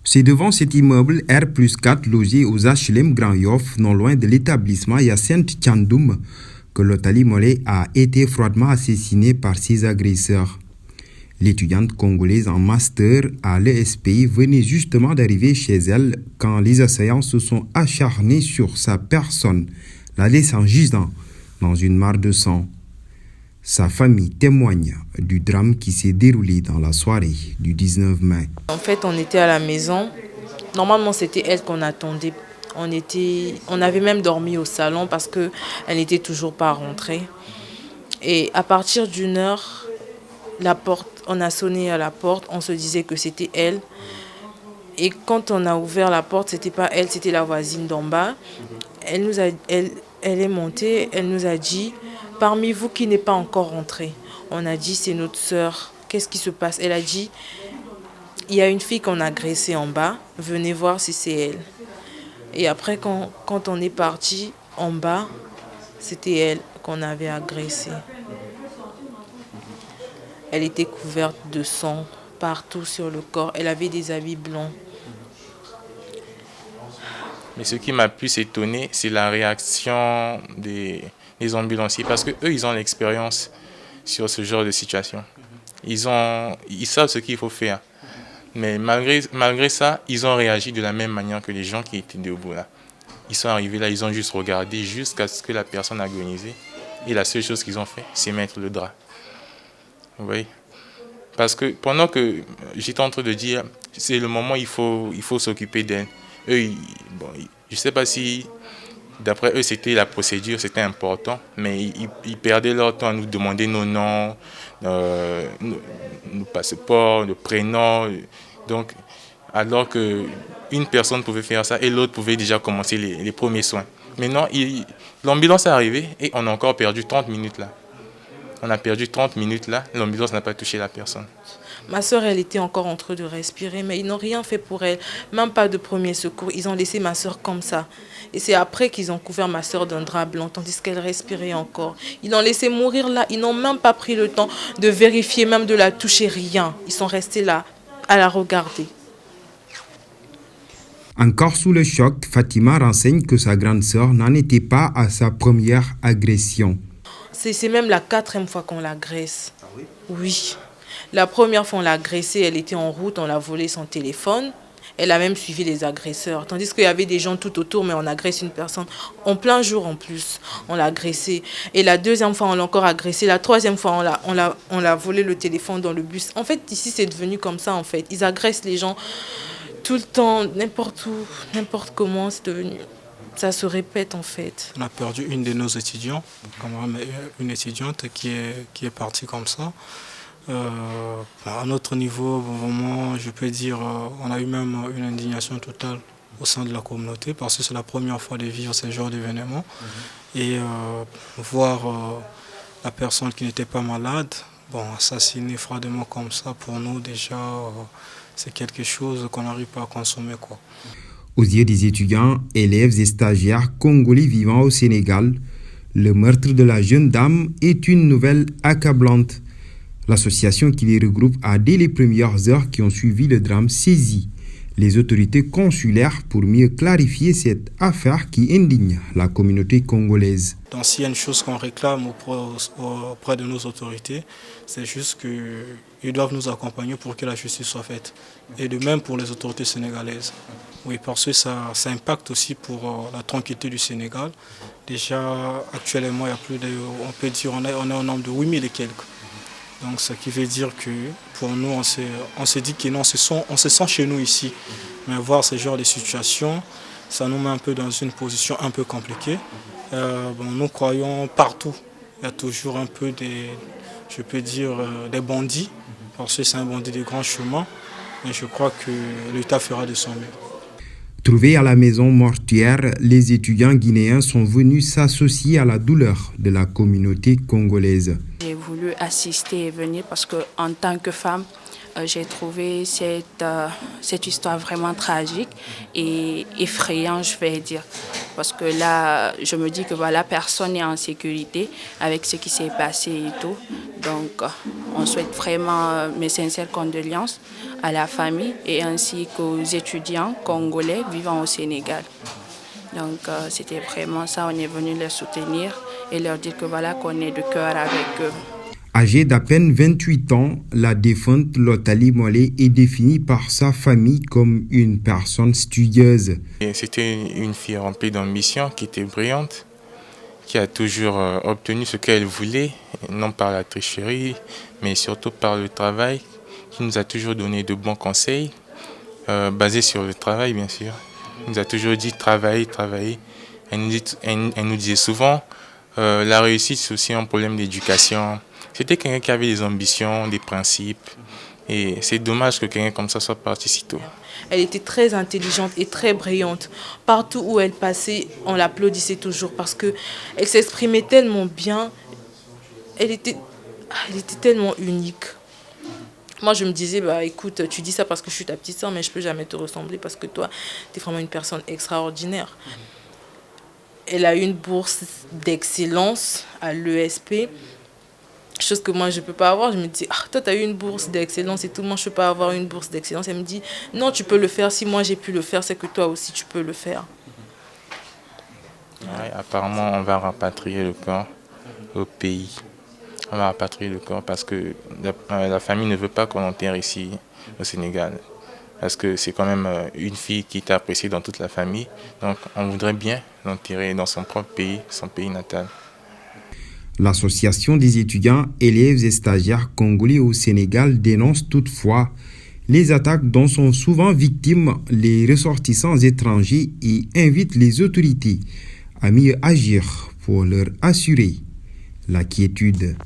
C'est devant cet immeuble R+4 logé aux HLM Grand Yoff, non loin de l'établissement Hyacinthe Thiandoum, que Lotali Mollet a été froidement assassinée par ses agresseurs. L'étudiante congolaise en master à l'ESPI venait justement d'arriver chez elle quand les assaillants se sont acharnés sur sa personne, la laissant gisant dans une mare de sang. Sa famille témoigne du drame qui s'est déroulé dans la soirée du 19 mai. En fait, on était à la maison. Normalement, c'était elle qu'on attendait. On avait même dormi au salon parce qu'elle n'était toujours pas rentrée. Et à partir d'une heure, on a sonné à la porte, on se disait que c'était elle. Et quand on a ouvert la porte, c'était pas elle, c'était la voisine d'en bas. Elle est montée, elle nous a dit: parmi vous qui n'est pas encore rentré. On a dit: c'est notre sœur. Qu'est-ce qui se passe? Elle a dit: il y a une fille qu'on a agressée en bas, venez voir si c'est elle. Et après, quand on est parti en bas, c'était elle qu'on avait agressée. Elle était couverte de sang partout sur le corps. Elle avait des habits blancs. Mais ce qui m'a plus étonné, c'est la réaction des ambulanciers, parce qu'eux, ils ont l'expérience sur ce genre de situation. Ils savent ce qu'il faut faire. Mais malgré ça, ils ont réagi de la même manière que les gens qui étaient debout là. Ils sont arrivés là, ils ont juste regardé jusqu'à ce que la personne agonisait. Et la seule chose qu'ils ont fait, c'est mettre le drap. Vous voyez? Parce que pendant que j'étais en train de dire, c'est le moment où il faut s'occuper d'elle. Eux, je ne sais pas si, d'après eux, c'était la procédure, c'était important, mais ils perdaient leur temps à nous demander nos noms, nos passeports, nos prénoms. Donc, alors qu'une personne pouvait faire ça et l'autre pouvait déjà commencer les premiers soins. Maintenant, l'ambulance est arrivée et on a encore perdu 30 minutes là. On a perdu 30 minutes là, l'ambulance n'a pas touché la personne. Ma soeur, elle était encore en train de respirer, mais ils n'ont rien fait pour elle, même pas de premier secours. Ils ont laissé ma soeur comme ça. Et c'est après qu'ils ont couvert ma soeur d'un drap blanc, tandis qu'elle respirait encore. Ils l'ont laissée mourir là, ils n'ont même pas pris le temps de vérifier, même de la toucher, rien. Ils sont restés là, à la regarder. Encore sous le choc, Fatima renseigne que sa grande sœur n'en était pas à sa première agression. C'est même la 4e fois qu'on l'agresse. Ah oui? Oui. La première fois on l'a agressée, elle était en route, on l'a volé son téléphone. Elle a même suivi les agresseurs. Tandis qu'il y avait des gens tout autour, mais on agresse une personne en plein jour en plus. On l'a agressée. Et la 2e fois, on l'a encore agressée. La 3e fois, on l'a volé le téléphone dans le bus. En fait, ici, c'est devenu comme ça, en fait. Ils agressent les gens tout le temps, n'importe où, n'importe comment, c'est devenu... Ça se répète en fait. On a perdu une de nos étudiants, une étudiante qui est partie comme ça. À notre niveau, vraiment, je peux dire, on a eu même une indignation totale au sein de la communauté parce que c'est la première fois de vivre ce genre d'événement. Et voir la personne qui n'était pas malade, assassinée froidement comme ça, pour nous déjà, c'est quelque chose qu'on n'arrive pas à consommer, quoi. Aux yeux des étudiants, élèves et stagiaires congolais vivant au Sénégal, le meurtre de la jeune dame est une nouvelle accablante. L'association qui les regroupe a, dès les premières heures qui ont suivi le drame, saisi les autorités consulaires pour mieux clarifier cette affaire qui indigne la communauté congolaise. Donc s'il y a une chose qu'on réclame auprès de nos autorités, c'est juste qu'ils doivent nous accompagner pour que la justice soit faite. Et de même pour les autorités sénégalaises. Oui, parce que ça impacte aussi pour la tranquillité du Sénégal. Déjà, actuellement, il y a plus de, on peut dire, on est au nombre de 8000 et quelques. Donc, ce qui veut dire que pour nous, on se dit que non, on se sent chez nous ici. Mais voir ce genre de situation, ça nous met un peu dans une position un peu compliquée. Nous croyons partout. Il y a toujours un peu je peux dire, des bandits, parce que c'est un bandit de grand chemin. Mais je crois que l'État fera de son mieux. Trouvés à la maison mortuaire, les étudiants guinéens sont venus s'associer à la douleur de la communauté congolaise. J'ai voulu assister et venir parce qu'en tant que femme, J'ai trouvé cette histoire vraiment tragique et effrayante, je vais dire. Parce que là, je me dis que voilà, personne n'est en sécurité avec ce qui s'est passé et tout. Donc, on souhaite vraiment mes sincères condoléances à la famille et ainsi qu'aux étudiants congolais vivant au Sénégal. Donc, c'était vraiment ça, on est venu les soutenir et leur dire que voilà, qu'on est de cœur avec eux. Âgée d'à peine 28 ans, la défunte Lotali Mollet est définie par sa famille comme une personne studieuse. C'était une fille remplie d'ambition, qui était brillante, qui a toujours obtenu ce qu'elle voulait, non par la tricherie, mais surtout par le travail, qui nous a toujours donné de bons conseils, basés sur le travail bien sûr. Elle nous a toujours dit travailler. Elle nous disait souvent, la réussite c'est aussi un problème d'éducation. C'était quelqu'un qui avait des ambitions, des principes. Et c'est dommage que quelqu'un comme ça soit parti si tôt. Elle était très intelligente et très brillante. Partout où elle passait, on l'applaudissait toujours parce qu'elle s'exprimait tellement bien. Elle était tellement unique. Moi, je me disais, bah, écoute, tu dis ça parce que je suis ta petite sœur, mais je ne peux jamais te ressembler parce que toi, tu es vraiment une personne extraordinaire. Elle a eu une bourse d'excellence à l'ESP. Chose que moi, je ne peux pas avoir. Je me dis, toi, tu as eu une bourse d'excellence et tout. Moi, je ne peux pas avoir une bourse d'excellence. Elle me dit, non, tu peux le faire. Si moi, j'ai pu le faire, c'est que toi aussi, tu peux le faire. Ouais, apparemment, on va rapatrier le corps au pays. On va rapatrier le corps parce que la famille ne veut pas qu'on l'enterre ici, au Sénégal. Parce que c'est quand même une fille qui est appréciée dans toute la famille. Donc, on voudrait bien l'enterrer dans son propre pays, son pays natal. L'association des étudiants, élèves et stagiaires congolais au Sénégal dénonce toutefois les attaques dont sont souvent victimes les ressortissants étrangers et invite les autorités à mieux agir pour leur assurer la quiétude.